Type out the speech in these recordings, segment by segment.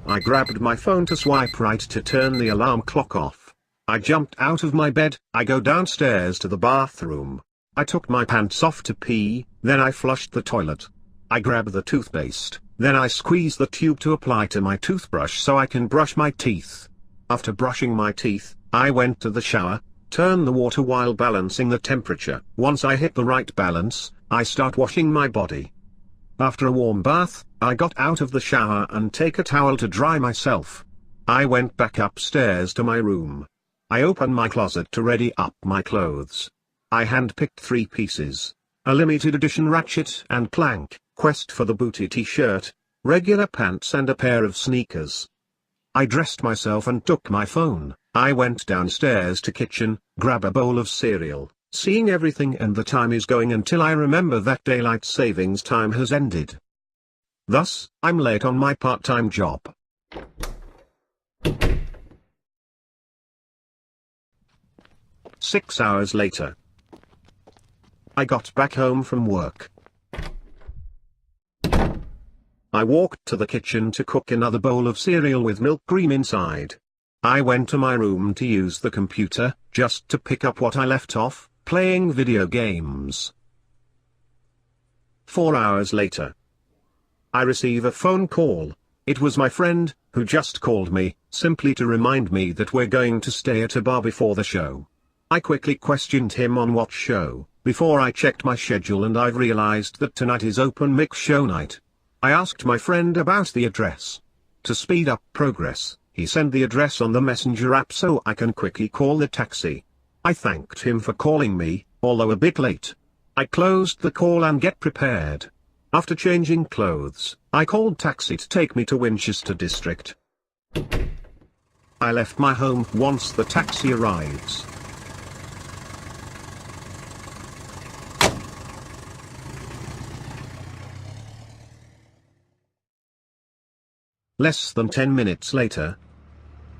I grabbed my phone to swipe right to turn the alarm clock off. I jumped out of my bed, I go downstairs to the bathroom. I took my pants off to pee, then I flushed the toilet. I grab the toothpaste, then I squeeze the tube to apply to my toothbrush so I can brush my teeth. After brushing my teeth, I went to the shower, turn the water while balancing the temperature. Once I hit the right balance, I start washing my body. After a warm bath, I got out of the shower and take a towel to dry myself. I went back upstairs to my room. I opened my closet to ready up my clothes. I handpicked 3 pieces: a limited edition Ratchet and Clank Quest for the Booty t-shirt, regular pants and a pair of sneakers. I dressed myself and took my phone. I went downstairs to kitchen, grab a bowl of cereal, seeing everything and the time is going until I remember that daylight savings time has ended. Thus, I'm late on my part-time job. Six hours later. I got back home from work. I walked to the kitchen to cook another bowl of cereal with milk cream inside. I went to my room to use the computer, just to pick up what I left off, playing video games. 4 hours later. I receive a phone call. It was my friend, who just called me, simply to remind me that we're going to stay at a bar before the show. I quickly questioned him on what show, before I checked my schedule and I've realized that tonight is open mic show night. I asked my friend about the address. To speed up progress, he sent the address on the messenger app so I can quickly call the taxi. I thanked him for calling me, although a bit late. I closed the call and get prepared. After changing clothes, I called taxi to take me to Winchester District. I left my home once the taxi arrives. Less than 10 minutes later,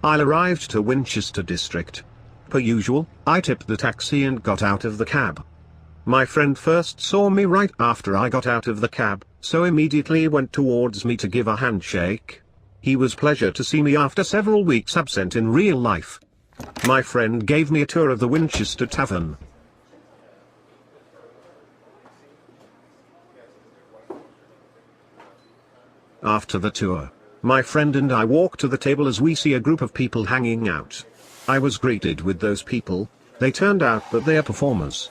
I arrived to Winchester District. Per usual, I tipped the taxi and got out of the cab. My friend first saw me right after I got out of the cab, so immediately went towards me to give a handshake. He was pleased to see me after several weeks absent in real life. My friend gave me a tour of the Winchester Tavern. After the tour, my friend and I walk to the table as we see a group of people hanging out. I was greeted with those people. They turned out that they are performers.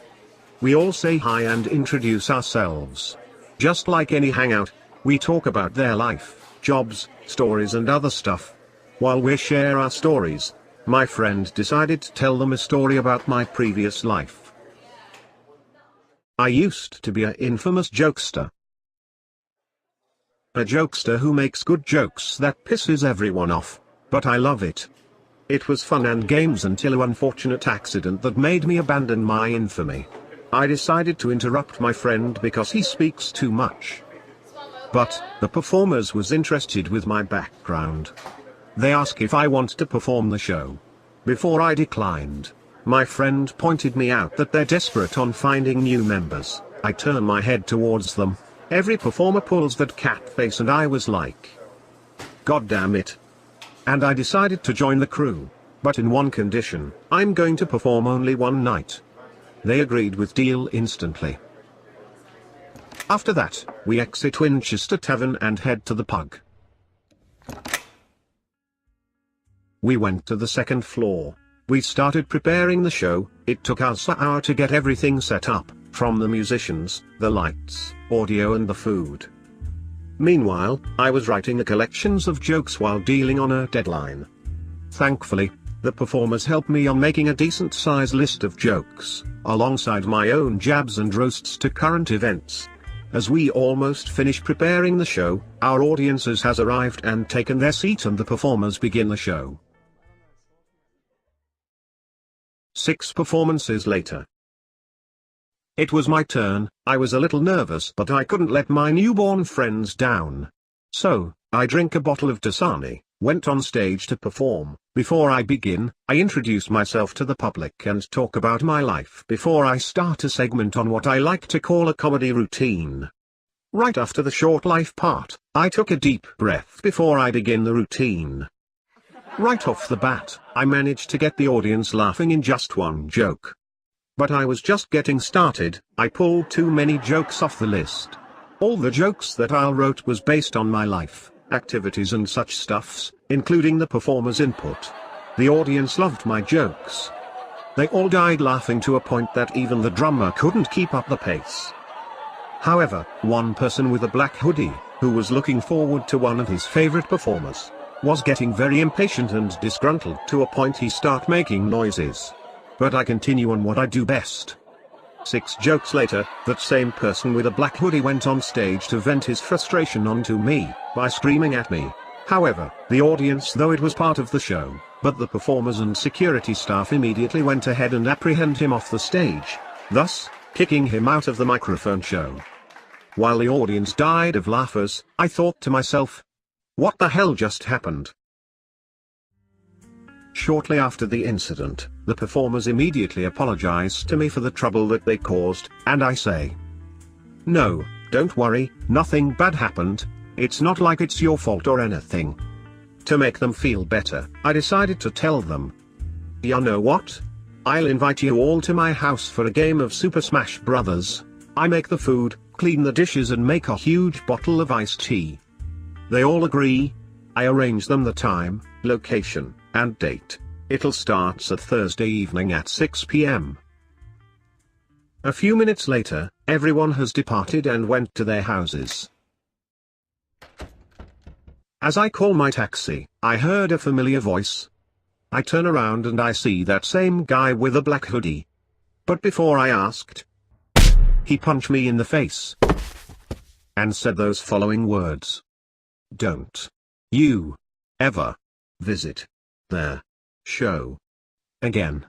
We all say hi and introduce ourselves. Just like any hangout, we talk about their life, jobs, stories and other stuff. While we share our stories, my friend decided to tell them a story about my previous life. I used to be an infamous jokester. A jokester who makes good jokes that pisses everyone off, but I love it. It was fun and games until an unfortunate accident that made me abandon my infamy. I decided to interrupt my friend because he speaks too much. But, the performers was interested with my background. They asked if I want to perform the show. Before I declined, my friend pointed me out that they're desperate on finding new members. I turned my head towards them. Every performer pulls that cat face and I was like, God damn it. And I decided to join the crew, but in one condition: I'm going to perform only one night. They agreed with deal instantly. After that, we exit Winchester Tavern and head to the pub. We went to the second floor. We started preparing the show. It took us an hour to get everything set up, from the musicians, the lights, audio and the food. Meanwhile, I was writing a collections of jokes while dealing on a deadline. Thankfully, the performers helped me on making a decent-sized list of jokes, alongside my own jabs and roasts to current events. As we almost finish preparing the show, our audiences has arrived and taken their seat and the performers begin the show. 6 performances later. It was my turn. I was a little nervous but I couldn't let my newborn friends down. So, I drank a bottle of Dasani, went on stage to perform. Before I begin, I introduce myself to the public and talk about my life before I start a segment on what I like to call a comedy routine. Right after the short life part, I took a deep breath before I begin the routine. Right off the bat, I managed to get the audience laughing in just one joke. But I was just getting started. I pulled too many jokes off the list. All the jokes that I wrote was based on my life, activities and such stuffs, including the performer's input. The audience loved my jokes. They all died laughing to a point that even the drummer couldn't keep up the pace. However, one person with a black hoodie, who was looking forward to one of his favorite performers, was getting very impatient and disgruntled to a point he started making noises. But I continue on what I do best. 6 jokes later, that same person with a black hoodie went on stage to vent his frustration onto me, by screaming at me. However, the audience, though it was part of the show, but the performers and security staff immediately went ahead and apprehended him off the stage, thus, kicking him out of the microphone show. While the audience died of laughers, I thought to myself, what the hell just happened? Shortly after the incident, the performers immediately apologized to me for the trouble that they caused, and I say, no, don't worry, nothing bad happened, it's not like it's your fault or anything. To make them feel better, I decided to tell them, you know what? I'll invite you all to my house for a game of Super Smash Bros. I make the food, clean the dishes and make a huge bottle of iced tea. They all agree. I arrange them the time, location, and date. It'll start at Thursday evening at 6 p.m. A few minutes later, everyone has departed and went to their houses. As I call my taxi, I heard a familiar voice. I turn around and I see that same guy with a black hoodie. But before I asked, he punched me in the face and said those following words. Don't you ever visit their show again.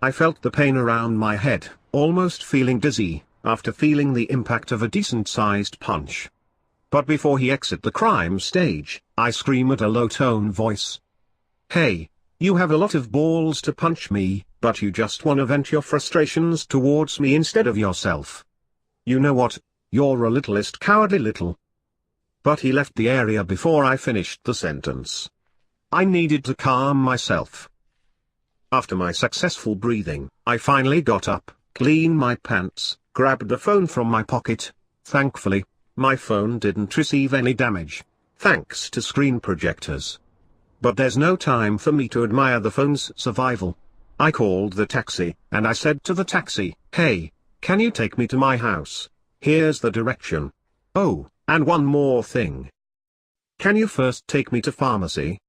I felt the pain around my head, almost feeling dizzy, after feeling the impact of a decent-sized punch. But before he exit the crime stage, I scream at a low-tone voice. Hey, you have a lot of balls to punch me, but you just want to vent your frustrations towards me instead of yourself. You know what, you're a littlest cowardly little. But he left the area before I finished the sentence. I needed to calm myself. After my successful breathing, I finally got up, cleaned my pants, grabbed the phone from my pocket. Thankfully, my phone didn't receive any damage, thanks to screen projectors. But there's no time for me to admire the phone's survival. I called the taxi, and I said to the taxi, hey, can you take me to my house? Here's the direction. Oh, and one more thing. Can you first take me to pharmacy?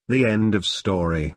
The end of story.